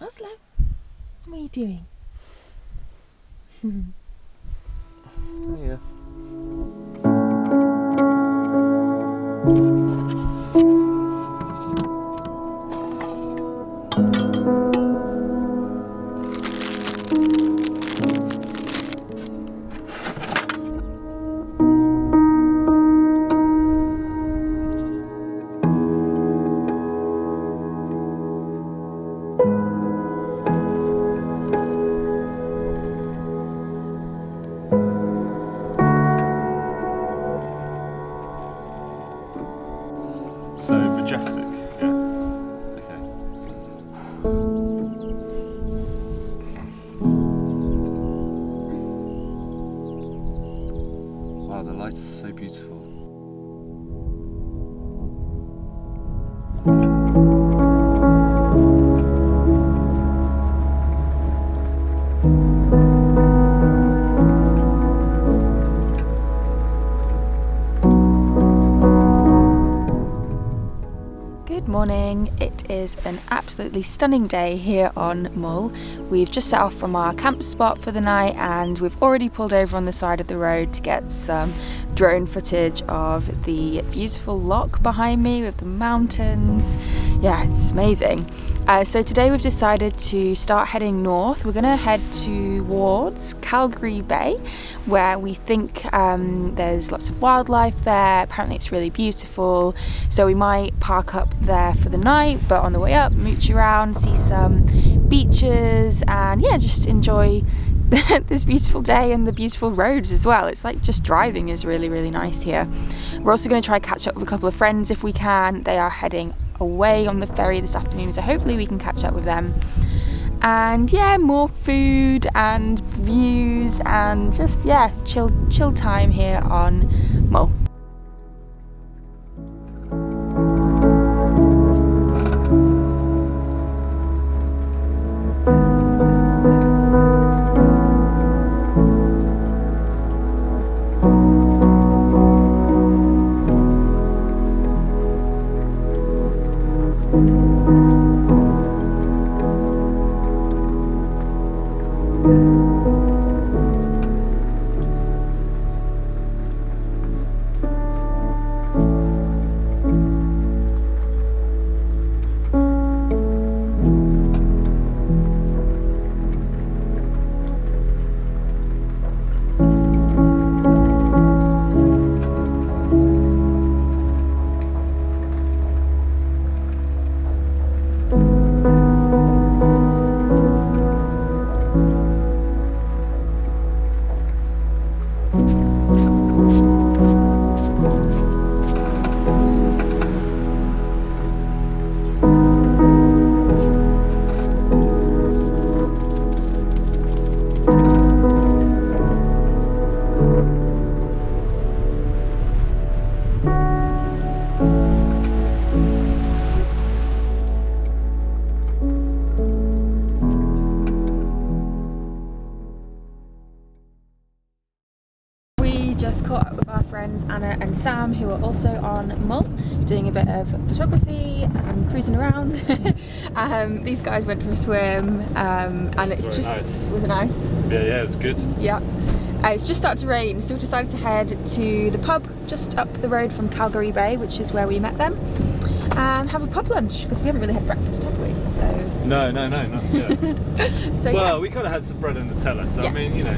Oslo, what are you doing? Oh yeah. So majestic, yeah. Okay. Wow, the light is so beautiful. Good morning, it is an absolutely stunning day here on Mull. We've just set off from our camp spot for the night and we've already pulled over on the side of the road to get some drone footage of the beautiful loch behind me with the mountains. Yeah, it's amazing. So today we've decided to start heading north. We're going to head towards Calgary Bay, where we think there's lots of wildlife there. Apparently it's really beautiful, so we might park up there for the night, but on the way up mooch around, see some beaches, and yeah, just enjoy this beautiful day and the beautiful roads as well. It's like just driving is really nice here. We're also going to try catch up with a couple of friends if we can. They are heading away on the ferry this afternoon, so hopefully we can catch up with them. And yeah, more food and views and just yeah, chill time here on Mull. Just caught up with our friends Anna and Sam, who are also on Mull, doing a bit of photography and cruising around. These guys went for a swim, and it's just nice. Was it nice? Yeah, it's good. Yeah. It's just started to rain, so we decided to head to the pub just up the road from Calgary Bay, which is where we met them, and have a pub lunch because we haven't really had breakfast, have we? So No, not yet. so well, yeah. We kind of had some bread and Nutella, so Yeah. I mean, you know,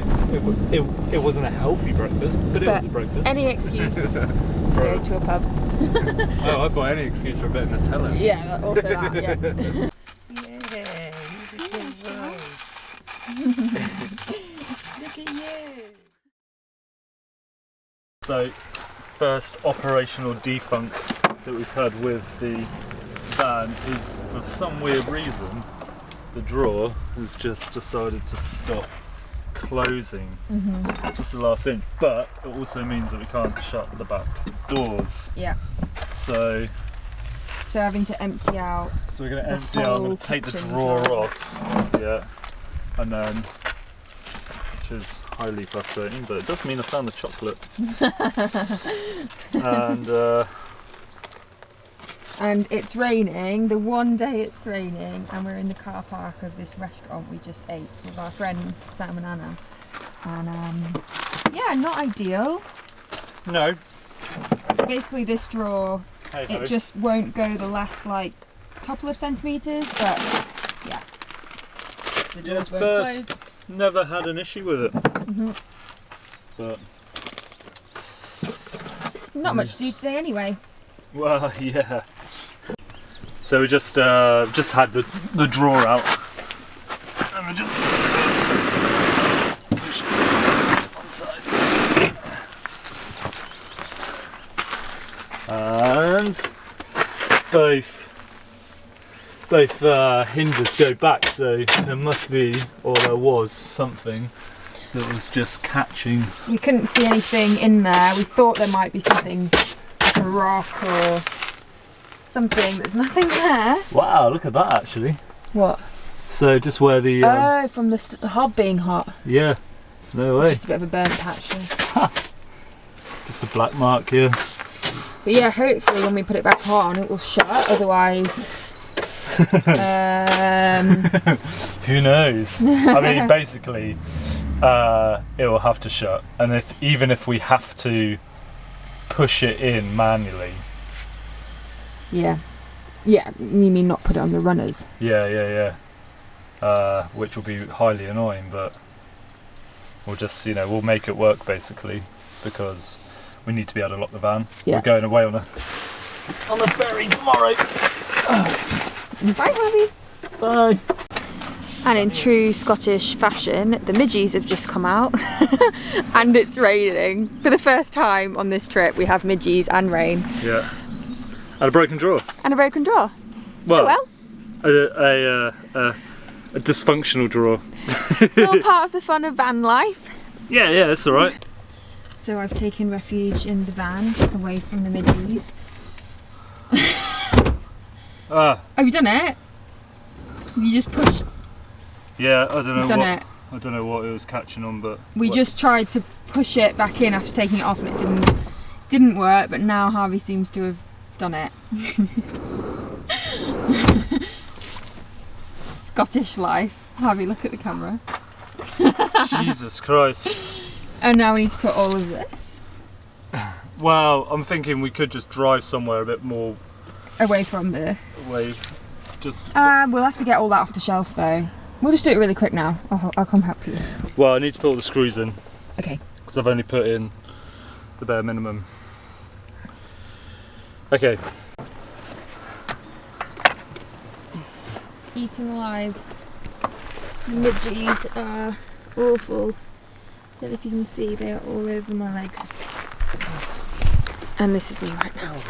it wasn't a healthy breakfast, but it was a breakfast. Any excuse to go to a pub. Oh, I thought any excuse for a bit of Nutella. Yeah, also that, yeah. Look at you. So, first operational defunct that we've had with the van is, for some weird reason, the drawer has just decided to stop closing just the last inch, but it also means that we can't shut the back doors. Yeah. So having to empty out. So we're going to the empty out, I'm whole going to take the kitchen drawer drawer. off, yeah, and then, which is highly frustrating, but it does mean I found the chocolate. And And it's raining, the one day it's raining, and we're in the car park of this restaurant we just ate with our friends Sam and Anna. And yeah, not ideal. No. So basically this drawer, it just won't go the last like couple of centimetres, but yeah. The doors won't close. Never had an issue with it. But not much to do today anyway. Well, yeah. So we just had the drawer out, and we just push it to one side, and both hinges go back. So there must be, or there was something that was just catching. We couldn't see anything in there. We thought there might be something, like a rock or something. There's nothing there. Wow, look at that actually. What? So just where the oh, from the hob being hot. Yeah, no way. Just a bit of a burnt patch here. Just a black mark here. But yeah, hopefully when we put it back on it will shut, otherwise who knows. I mean, basically it will have to shut, and even if we have to push it in manually. Yeah, you mean not put it on the runners? Yeah. Which will be highly annoying, but we'll just, we'll make it work basically, because we need to be able to lock the van. Yeah. We're going away on a ferry tomorrow. Bye, Harvey. Bye. And in true Scottish fashion, the midges have just come out and it's raining. For the first time on this trip, we have midges and rain. Yeah. And a broken drawer. And a broken drawer. Well, a dysfunctional drawer. It's all part of the fun of van life. Yeah, that's all right. So I've taken refuge in the van, away from the midges. Have you done it? You just pushed. Yeah, I don't know. I don't know what it was catching on, but we just tried to push it back in after taking it off, and it didn't work. But now Harvey seems to have done it. Scottish life. Harvey, look at the camera. Jesus Christ. And now we need to put all of this. Well, I'm thinking we could just drive somewhere a bit more away from the. Away. Just. We'll have to get all that off the shelf though. We'll just do it really quick now. I'll come help you. Well, I need to put all the screws in. Okay. Because I've only put in the bare minimum. Okay. Eating alive. Midges are awful. I don't know if you can see, they are all over my legs. And this is me right now.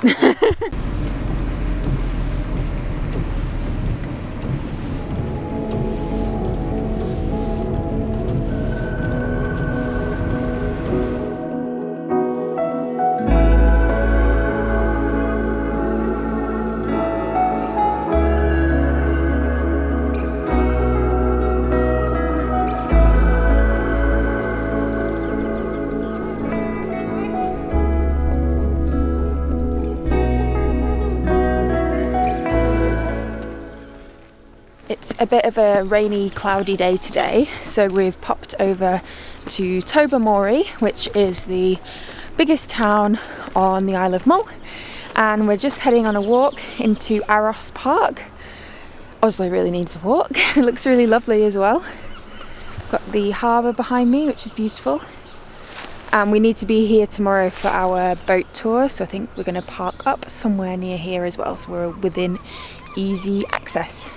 It's a bit of a rainy, cloudy day today, so we've popped over to Tobermory, which is the biggest town on the Isle of Mull, and we're just heading on a walk into Aros Park. Oslo really needs a walk. It looks really lovely as well. Got the harbour behind me, which is beautiful, and we need to be here tomorrow for our boat tour, so I think we're going to park up somewhere near here as well, so we're within easy access.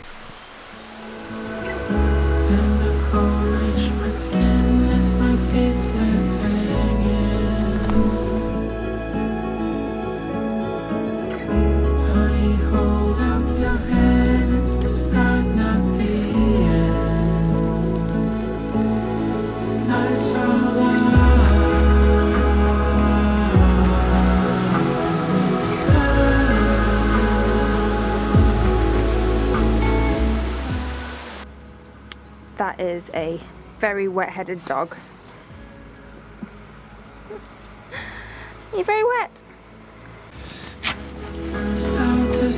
That is a very wet-headed dog. You're very wet. Well,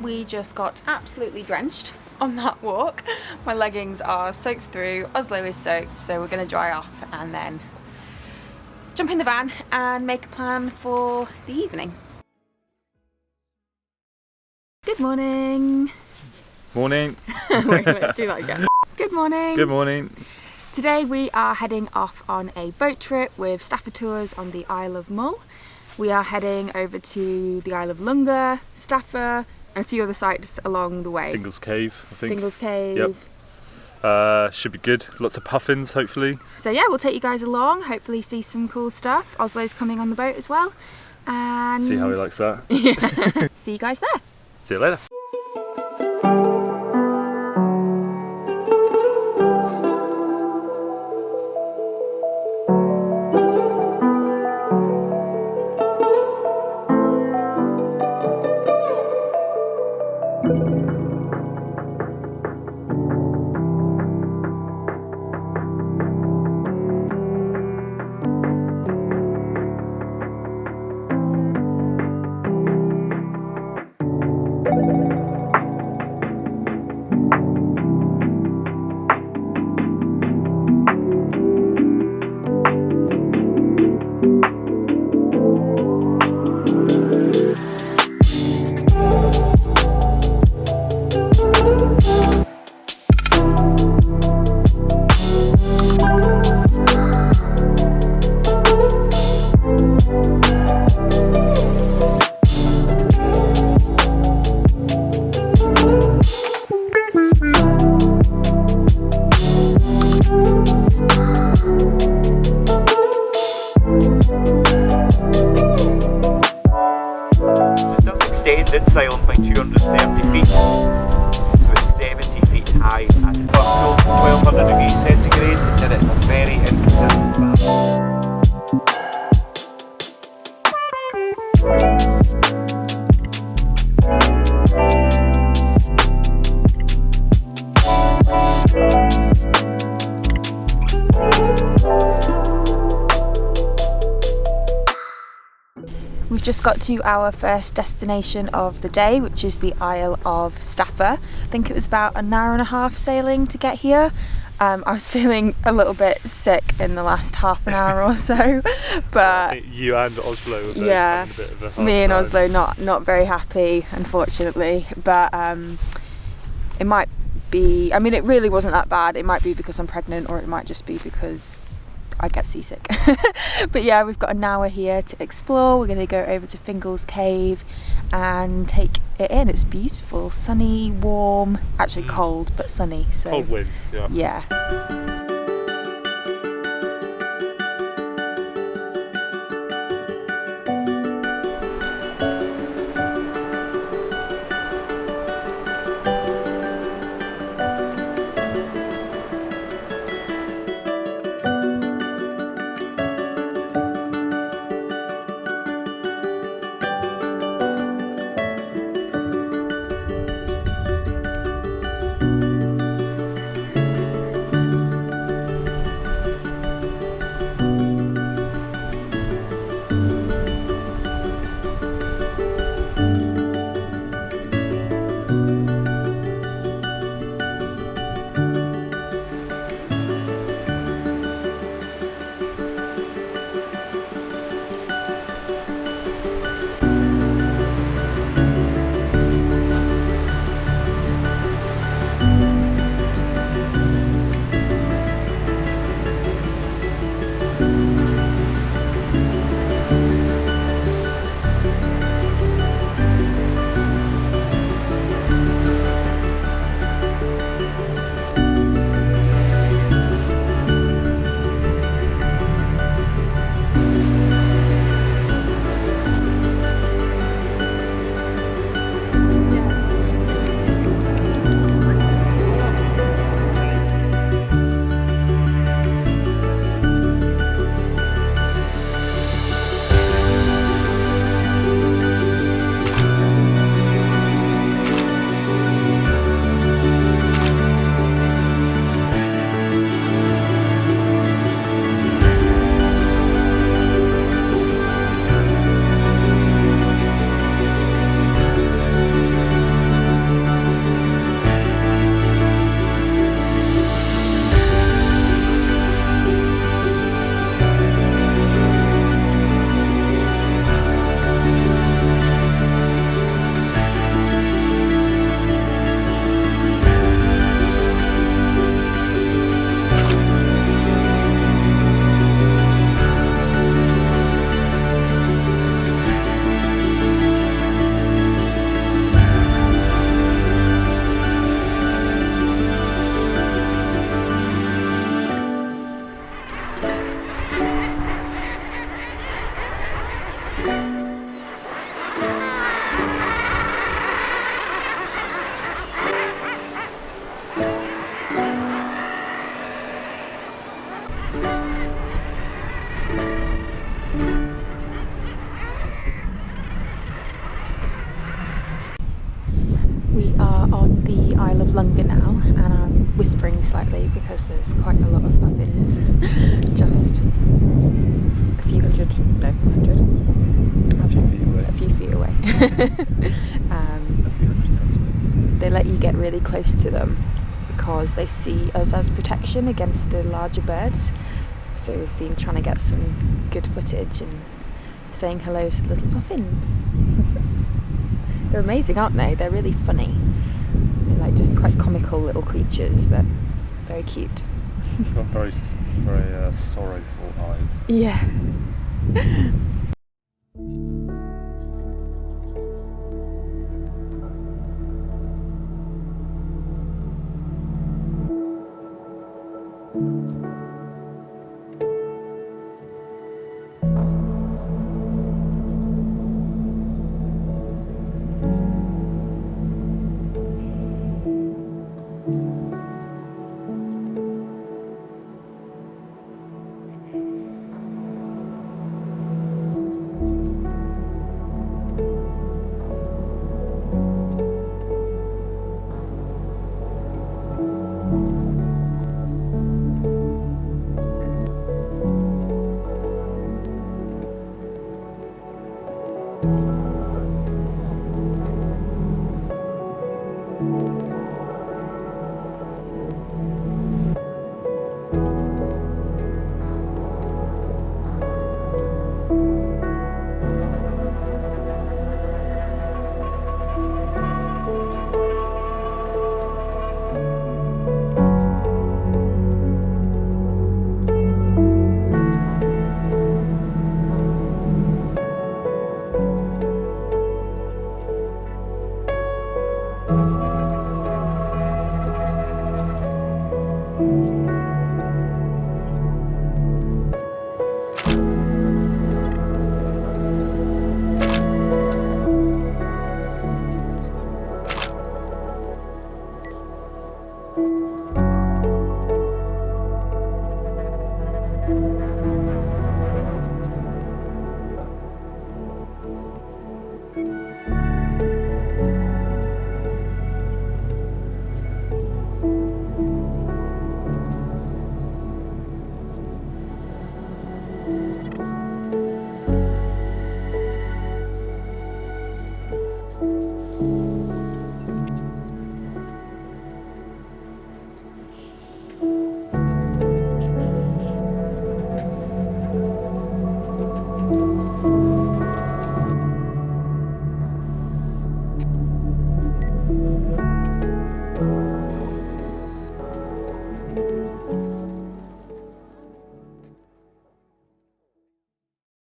we just got absolutely drenched on that walk. My leggings are soaked through, Oslo is soaked, so we're going to dry off and then jump in the van and make a plan for the evening. Good morning. Morning. Wait, let's do that again. Good morning. Good morning. Today we are heading off on a boat trip with Staffa Tours on the Isle of Mull. We are heading over to the Isle of Lunga, Staffa, and a few other sites along the way. Fingal's Cave, I think. Fingal's Cave. Yep. Should be good. Lots of puffins, hopefully. So yeah, we'll take you guys along, hopefully see some cool stuff. Oslo's coming on the boat as well. And See how he likes that. Yeah. See you guys there. See you later. Inside by 230 feet, so it's 70 feet high at about 1200 degrees centigrade and at a very inconsistent path. We've just got to our first destination of the day, which is the Isle of Staffa. I think it was about an hour and a half sailing to get here. I was feeling a little bit sick in the last half an hour or so, but You and Oslo were both yeah, having a bit of a hard me and time. Oslo not very happy, unfortunately. But it might be, I mean, it really wasn't that bad. It might be because I'm pregnant, or it might just be because I get seasick. But yeah, we've got an hour here to explore. We're going to go over to Fingal's Cave and take it in. It's beautiful, sunny, warm, actually cold but sunny. So Cold wind, yeah. yeah. and I'm whispering slightly because there's quite a lot of puffins just a few hundred, no, 100. A few feet away. A few hundred centimetres. They let you get really close to them because they see us as protection against the larger birds. So we've been trying to get some good footage and saying hello to the little puffins. They're amazing, aren't they? They're really funny. They're like just quite comical little creatures, but very cute. Got very sorrowful eyes. Yeah.